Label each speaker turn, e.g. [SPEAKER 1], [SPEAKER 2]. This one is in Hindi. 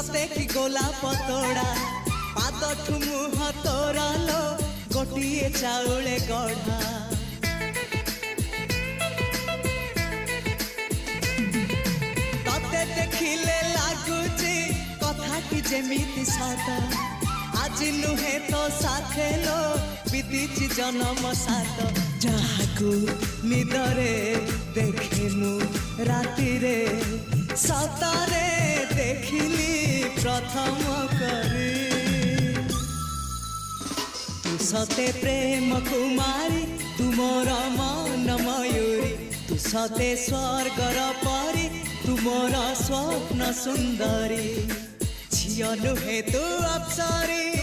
[SPEAKER 1] सते कि गोलाप तोड़ा पादठु मुह तोरा लो गोटिए चाउले गढ़ा तते देखिले लागुची कथाटी जेमिति सत आज नुहे तो साथे लो विदिची जन्म सात जहाकू निदरे देखे मु राति रे सतारे देखिली प्रथम करी तू सते प्रेम कुमारी तू मोर मन मयूरी तू सते स्वर्गर परी तू मोर स्वप्न सुंदरी झियो नुहे तू अप्सरी।